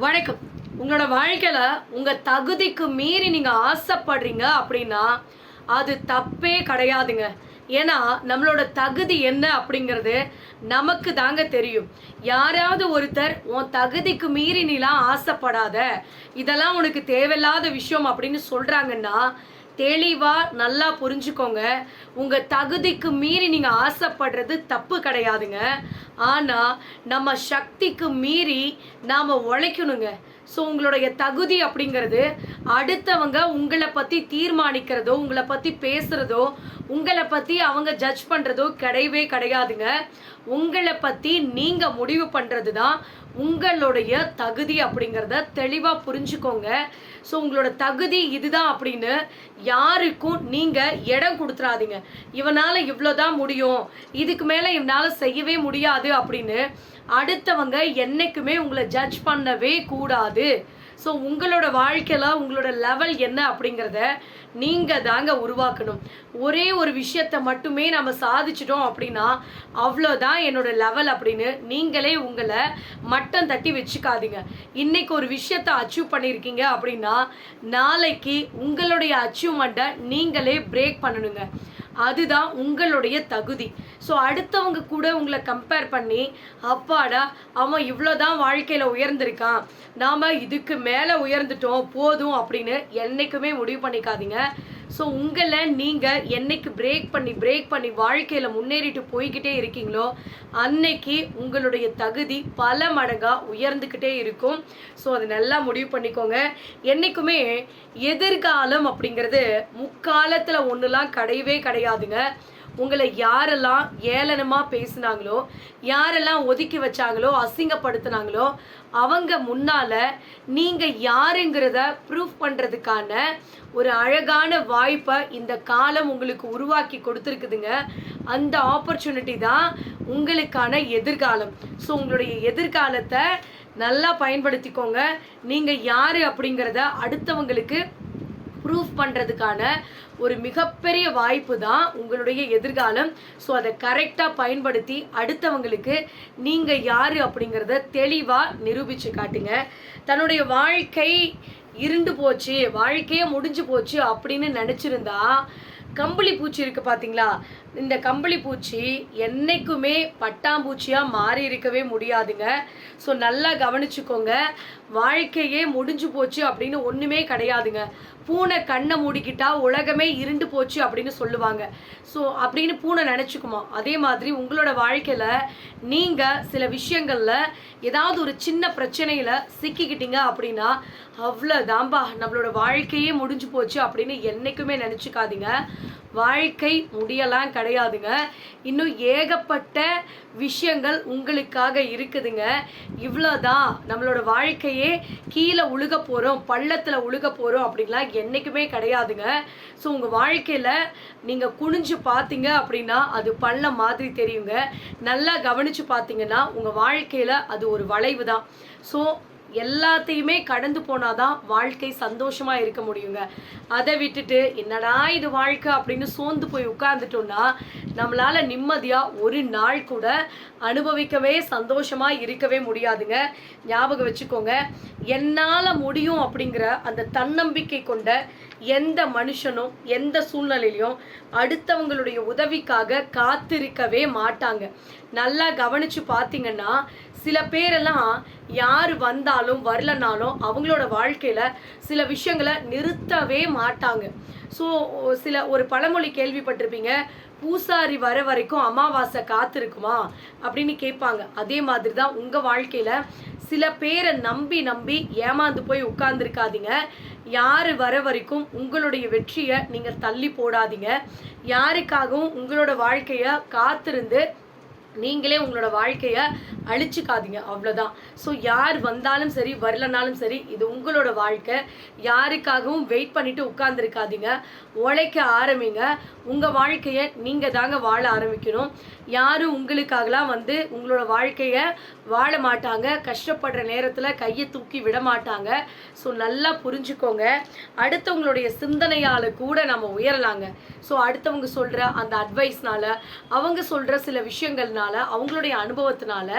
வணக்கம். உங்களோட வாழ்க்கையில் உங்கள் தகுதிக்கு மீறி நீங்கள் ஆசைப்படுறீங்க அப்படின்னா அது தப்பே கிடையாதுங்க. ஏன்னா நம்மளோட தகுதி என்ன அப்படிங்கிறது நமக்கு தாங்க தெரியும். யாராவது ஒருத்தர் உன் தகுதிக்கு மீறி நீலாம் ஆசைப்படாத, இதெல்லாம் உனக்கு தேவையில்லாத விஷயம் அப்படின்னு சொல்கிறாங்கன்னா தெளிவாக நல்லா புரிஞ்சுக்கோங்க. உங்கள் தகுதிக்கு மீறி நீங்கள் ஆசைப்படுறது தப்பு கிடையாதுங்க. ஆனால் நம்ம சக்திக்கு மீறி நாம் உழைக்கணுங்க. ஸோ உங்களுடைய தகுதி அப்படிங்கிறது அடுத்தவங்க உங்களை பற்றி தீர்மானிக்கிறதோ, உங்களை பற்றி பேசுகிறதோ, உங்களை பற்றி அவங்க ஜட்ஜ் பண்ணுறதோ கிடையவே கிடையாதுங்க. உங்களை பற்றி நீங்கள் முடிவு பண்ணுறது தான் உங்களுடைய தகுதி அப்படிங்கிறத தெளிவாக புரிஞ்சுக்கோங்க. ஸோ உங்களோட தகுதி இதுதான் அப்படின்னு யாருக்கும் நீங்கள் இடம் கொடுத்துறாதீங்க. இவனால் இவ்வளோதான் முடியும், இதுக்கு மேலே இவனால் செய்யவே முடியாது அப்படின்னு அடுத்தவங்க என்றைக்குமே உங்களை ஜட்ஜ் பண்ணவே கூடாது. ஸோ உங்களோட வாழ்க்கையில் உங்களோட லெவல் என்ன அப்படிங்கிறத நீங்கள் தாங்க உருவாக்கணும். ஒரே ஒரு விஷயத்தை மட்டுமே நம்ம சாதிச்சிட்டோம் அப்படின்னா அவ்வளோதான் என்னோட லெவல் அப்படின்னு நீங்களே உங்களை மட்டம் தட்டி வச்சுக்காதீங்க. இன்றைக்கி ஒரு விஷயத்தை அச்சீவ் பண்ணியிருக்கீங்க அப்படின்னா நாளைக்கு உங்களுடைய அச்சீவ்மெண்ட்டை நீங்களே பிரேக் பண்ணணுங்க. அதுதான் உங்களுடைய தகுதி. ஸோ அடுத்தவங்க கூட உங்களை கம்பேர் பண்ணி அப்பாடா அவன் இவ்வளோதான் வாழ்க்கையில் உயர்ந்திருக்கான், நாம் இதுக்கு மேலே உயர்ந்துட்டோம் போதும் அப்படின்னு என்றைக்குமே முடிவு பண்ணிக்காதீங்க. ஸோ உங்களை நீங்கள் என்னைக்கு பிரேக் பண்ணி வாழ்க்கையில் முன்னேறிட்டு போய்கிட்டே இருக்கீங்களோ அன்னைக்கு உங்களுடைய தகுதி பல மடங்காக உயர்ந்துக்கிட்டே இருக்கும். ஸோ அதை நல்லா முடிவு பண்ணிக்கோங்க. என்றைக்குமே எதிர்காலம் அப்படிங்கிறது முக்காலத்தில் ஒன்றுலாம் கிடையவே கிடையாதுங்க. உங்களை யாரெல்லாம் ஏளனமாக பேசினாங்களோ, யாரெல்லாம் ஒதுக்கி வச்சாங்களோ, அசிங்கப்படுத்தினாங்களோ அவங்க முன்னால் நீங்கள் யாருங்கிறத ப்ரூஃப் பண்ணுறதுக்கான ஒரு அழகான வாய்ப்பை இந்த காலம் உங்களுக்கு உருவாக்கி கொடுத்துருக்குதுங்க. அந்த ஆப்பர்ச்சுனிட்டி தான் உங்களுக்கான எதிர்காலம். ஸோ உங்களுடைய எதிர்காலத்தை நல்லா பயன்படுத்திக்கோங்க. நீங்கள் யார் அப்படிங்கிறத அடுத்தவங்களுக்கு ப்ரூஃப் பண்ணுறதுக்கான ஒரு மிகப்பெரிய வாய்ப்பு தான் உங்களுடைய எதிர்காலம். ஸோ அதை கரெக்டாக பயன்படுத்தி அடுத்தவங்களுக்கு நீங்கள் யார் அப்படிங்கிறத தெளிவாக நிரூபித்து காட்டுங்க. தன்னுடைய வாழ்க்கை இருண்டு போச்சு, வாழ்க்கையே முடிஞ்சு போச்சு அப்படின்னு நினச்சிருந்தா கம்பளி பூச்சி இருக்குது பார்த்தீங்களா, இந்த கம்பளி பூச்சி என்றைக்குமே பட்டாம்பூச்சியாக மாறி இருக்கவே முடியாதுங்க. ஸோ நல்லா கவனிச்சுக்கோங்க. வாழ்க்கையே முடிஞ்சு போச்சு அப்படின்னு ஒன்றுமே கிடையாதுங்க. பூனை கண்ணை மூடிக்கிட்டா உலகமே இருண்டு போச்சு அப்படின்னு சொல்லுவாங்க. ஸோ அப்படின்னு பூனை நினச்சிக்குமா, அதே மாதிரி உங்களோட வாழ்க்கையில் நீங்கள் சில விஷயங்களில் ஏதாவது ஒரு சின்ன பிரச்சனையில் சிக்கிக்கிட்டீங்க அப்படின்னா அவ்வளோதான்பா நம்மளோட வாழ்க்கையே முடிஞ்சு போச்சு அப்படின்னு என்றைக்குமே நினச்சிக்காதீங்க. வாழ்க்கை முடியலாம் கிடையாதுங்க. இன்னும் ஏகப்பட்ட விஷயங்கள் உங்களுக்காக இருக்குதுங்க. இவ்வளோதான் நம்மளோட வாழ்க்கையே கீழே உழுக போகிறோம், பள்ளத்தில் உழுக போகிறோம் அப்படின்லாம் என்றைக்குமே கிடையாதுங்க. ஸோ உங்கள் வாழ்க்கையில் நீங்கள் குனிஞ்சு பார்த்தீங்க அப்படின்னா அது பள்ளம் மாதிரி தெரியுங்க. நல்லா கவனித்து பார்த்தீங்கன்னா உங்கள் வாழ்க்கையில் அது ஒரு வளைவு தான். ஸோ எல்லாத்தையுமே கடந்து போனாதான் வாழ்க்கை சந்தோஷமாக இருக்க முடியுங்க. அதை விட்டுட்டு என்னடா இது வாழ்க்கை அப்படின்னு சோர்ந்து போய் உட்கார்ந்துட்டோம்னா நம்மளால் நிம்மதியாக ஒரு நாள் கூட அனுபவிக்கவே சந்தோஷமாக இருக்கவே முடியாதுங்க. ஞாபகம் வச்சுக்கோங்க. என்னால் முடியும் அப்படிங்கிற அந்த தன்னம்பிக்கை கொண்ட எந்த மனுஷனும் எந்த சூழ்நிலையிலையும் அடுத்தவங்களுடைய உதவிக்காக காத்திருக்கவே மாட்டாங்க. நல்லா கவனித்து பார்த்தீங்கன்னா சில பேரெல்லாம் யார் வந்தாலும் வரலனாலும் அவங்களோட வாழ்க்கையில் சில விஷயங்களை நிறுத்தவே மாட்டாங்க. ஸோ ஒரு பழமொழி கேள்விப்பட்டிருப்பீங்க, பூசாரி வர வரைக்கும் அமாவாசை காத்திருக்குமா அப்படின்னு கேட்பாங்க. அதே மாதிரி தான் உங்கள் வாழ்க்கையில் சில பேரை நம்பி ஏமாந்து போய் உட்கார்ந்துருக்காதீங்க. யார் வர வரைக்கும் உங்களுடைய வெற்றியை நீங்கள் தள்ளி போடாதீங்க. யாருக்காகவும் உங்களோட வாழ்க்கையை காத்திருந்து நீங்களே உங்களோட வாழ்க்கையை அழிச்சுக்காதீங்க, அவ்வளோதான். ஸோ யார் வந்தாலும் சரி வரலனாலும் சரி இது உங்களோட வாழ்க்கை. யாருக்காகவும் வெயிட் பண்ணிவிட்டு உட்கார்ந்துருக்காதீங்க. உழைக்க ஆரம்பிங்க. உங்கள் வாழ்க்கையை நீங்கள் தாங்க வாழ ஆரம்பிக்கணும். யாரும் உங்களுக்காகலாம் வந்து உங்களோட வாழ்க்கையை வாழ மாட்டாங்க. கஷ்டப்படுற நேரத்தில் கையை தூக்கி விட மாட்டாங்க. ஸோ நல்லா புரிஞ்சுக்கோங்க. அடுத்தவங்களுடைய சிந்தனையால் கூட நம்ம உயரலாங்க. ஸோ அடுத்தவங்க சொல்கிற அந்த அட்வைஸ்னால, அவங்க சொல்கிற சில விஷயங்கள்னால, அவங்களுடைய அனுபவத்தினால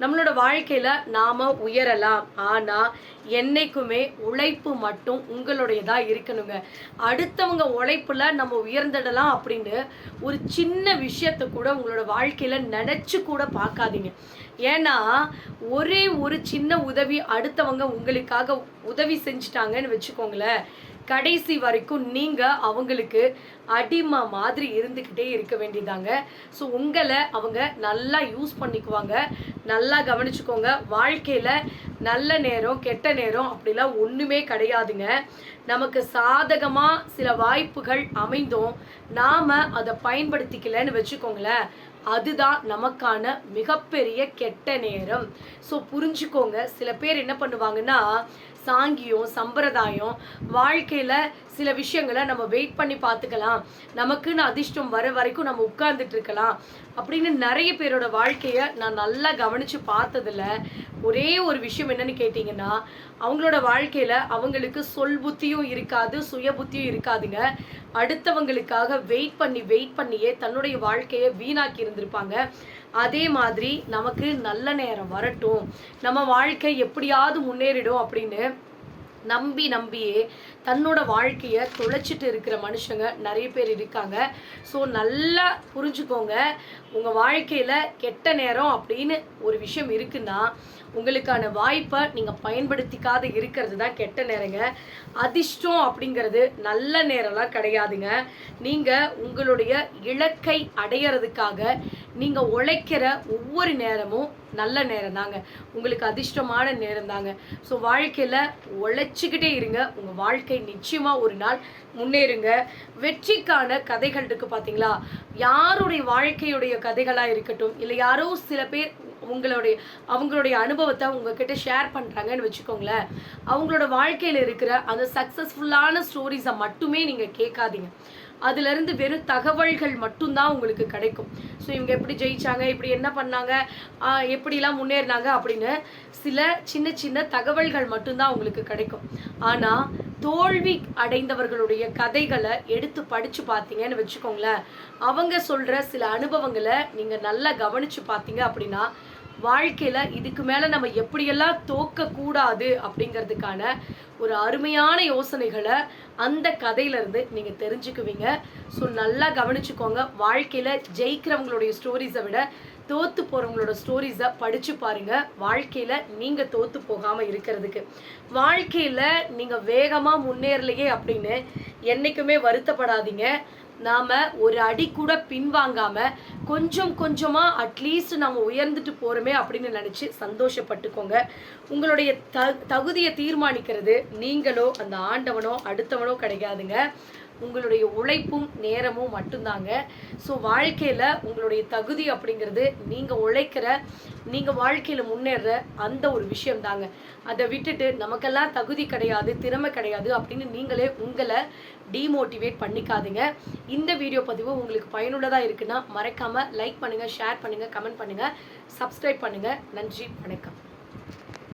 நம்மளோட வாழ்க்கையில் நாம் உயரலாம். ஆனால் என்னைக்குமே உழைப்பு மட்டும் உங்களுடையதாக இருக்கணுங்க. அடுத்தவங்க உழைப்பில் நம்ம உயர்ந்துடலாம் அப்படின்னு ஒரு சின்ன விஷயத்தை கூட உங்களோட வாழ்க்கையில் நினச்சி கூட பார்க்காதீங்க. ஏன்னா ஒரே ஒரு சின்ன உதவி அடுத்தவங்க உங்களுக்காக உதவி செஞ்சிட்டாங்கன்னு வச்சுக்கோங்களேன், கடைசி வரைக்கும் நீங்கள் அவங்களுக்கு அடிமை மாதிரி இருந்துக்கிட்டே இருக்க வேண்டியதாங்க. ஸோ உங்களை அவங்க நல்லா யூஸ் பண்ணிக்குவாங்க. நல்லா கவனிச்சுக்கோங்க. வாழ்க்கையில் நல்ல நேரம் கெட்ட நேரம் அப்படிலாம் ஒன்றுமே கிடையாதுங்க. நமக்கு சாதகமாக சில வாய்ப்புகள் அமைந்தும் நாம் அதை பயன்படுத்திக்கலன்னு வச்சுக்கோங்களேன், அதுதான் நமக்கான மிகப்பெரிய கெட்ட நேரம். ஸோ புரிஞ்சுக்கோங்க. சில பேர் என்ன பண்ணுவாங்கன்னா, சாங்கியம் சம்பிரதாயம் வாழ்க்கையில் சில விஷயங்களை நம்ம வெயிட் பண்ணி பார்த்துக்கலாம், நமக்குன்னு அதிர்ஷ்டம் வர வரைக்கும் நம்ம உட்கார்ந்துட்டு இருக்கலாம் அப்படின்னு நிறைய பேரோட வாழ்க்கையை நான் நல்லா கவனித்து பார்த்ததில்ல. ஒரே ஒரு விஷயம் என்னன்னு கேட்டிங்கன்னா, அவங்களோட வாழ்க்கையில் அவங்களுக்கு சொல் புத்தியும் இருக்காது, சுய புத்தியும் இருக்காதுங்க. அடுத்தவங்களுக்காக வெயிட் பண்ணியே தன்னுடைய வாழ்க்கையை வீணாக்கி இருந்திருப்பாங்க. அதே மாதிரி நமக்கு நல்ல நேரம் வரட்டும், நம்ம வாழ்க்கை எப்படியாவது முன்னேறிடும் அப்படின்னு நம்பியே தன்னோட வாழ்க்கையை தொலைச்சிட்டு இருக்கிற மனுஷங்க நிறைய பேர் இருக்காங்க. ஸோ நல்லா புரிஞ்சுக்கோங்க. உங்கள் வாழ்க்கையில் கெட்ட நேரம் அப்படின்னு ஒரு விஷயம் இருக்குன்னா, உங்களுக்கான வாய்ப்பை நீங்கள் பயன்படுத்திக்காத இருக்கிறது தான் கெட்ட நேரங்க. அதிர்ஷ்டம் அப்படிங்கிறது நல்ல நேரம்லாம் கிடையாதுங்க. நீங்கள் உங்களுடைய இலக்கை அடையிறதுக்காக நீங்கள் உழைக்கிற ஒவ்வொரு நேரமும் நல்ல நேரம் தாங்க, உங்களுக்கு அதிர்ஷ்டமான நேரம் தாங்க. ஸோ வாழ்க்கையில் உழைச்சிக்கிட்டே இருங்க. உங்கள் வாழ்க்கை நிச்சயமாக ஒரு நாள் முன்னேறுங்க. வெற்றிக்கான கதைகள் இருக்குது பார்த்தீங்களா, யாருடைய வாழ்க்கையுடைய கதைகளாக இருக்கட்டும், இல்லை யாரோ சில பேர் அவங்களுடைய அனுபவத்தை உங்ககிட்ட ஷேர் பண்ணுறாங்கன்னு வச்சுக்கோங்களேன், அவங்களோட வாழ்க்கையில் இருக்கிற அந்த சக்ஸஸ்ஃபுல்லான ஸ்டோரிஸை மட்டுமே நீங்கள் கேட்காதீங்க. அதுலேருந்து வெறும் தகவல்கள் மட்டும்தான் உங்களுக்கு கிடைக்கும். ஸோ இவங்க எப்படி ஜெயிச்சாங்க, இப்படி என்ன பண்ணாங்க, எப்படிலாம் முன்னேறினாங்க அப்படின்னு சில சின்ன தகவல்கள் மட்டும்தான் உங்களுக்கு கிடைக்கும். ஆனால் தோல்வி அடைந்தவர்களுடைய கதைகளை எடுத்து படித்து பார்த்தீங்கன்னு வச்சுக்கோங்களேன், அவங்க சொல்கிற சில அனுபவங்களை நீங்கள் நல்லா கவனித்து பார்த்தீங்க அப்படின்னா, வாழ்க்கையில் இதுக்கு மேலே நம்ம எப்படியெல்லாம் தோக்கக்கூடாது அப்படிங்கிறதுக்கான ஒரு அருமையான யோசனைகளை அந்த கதையிலேருந்து நீங்கள் தெரிஞ்சுக்குவீங்க. ஸோ நல்லா கவனிச்சுக்கோங்க. வாழ்க்கையில் ஜெயிக்கிறவங்களுடைய ஸ்டோரிஸை விட தோற்று போகிறவங்களோட ஸ்டோரிஸை படித்து பாருங்கள், வாழ்க்கையில் நீங்கள் தோற்று போகாமல் இருக்கிறதுக்கு. வாழ்க்கையில் நீங்கள் வேகமாக முன்னேறலையே அப்படின்னு என்றைக்குமே வருத்தப்படாதீங்க. நாம் ஒரு அடி கூட பின்வாங்காமல் கொஞ்சமாக அட்லீஸ்ட் நம்ம உயர்ந்துட்டு போகிறோமே அப்படின்னு நினச்சி சந்தோஷப்பட்டுக்கோங்க. உங்களுடைய தகுதியை தீர்மானிக்கிறது நீங்களோ அந்த ஆண்டவனோ அடுத்தவனோ கிடையாதுங்க, உங்களுடைய உழைப்பும் நேரமும் மட்டும்தாங்க. ஸோ வாழ்க்கையில் உங்களுடைய தகுதி அப்படிங்கிறது நீங்கள் உழைக்கிற, நீங்கள் வாழ்க்கையில் முன்னேற அந்த ஒரு விஷயம் தாங்க. அதை விட்டுட்டு நமக்கெல்லாம் தகுதி கிடையாது, திறமை கிடையாது அப்படின்னு நீங்களே உங்களை டீமோட்டிவேட் பண்ணிக்காதுங்க. இந்த வீடியோ பதிவு உங்களுக்கு பயனுள்ளதாக இருக்குன்னா மறக்காமல் லைக் பண்ணுங்கள், ஷேர் பண்ணுங்கள், கமெண்ட் பண்ணுங்கள், சப்ஸ்கிரைப் பண்ணுங்கள். நன்றி, வணக்கம்.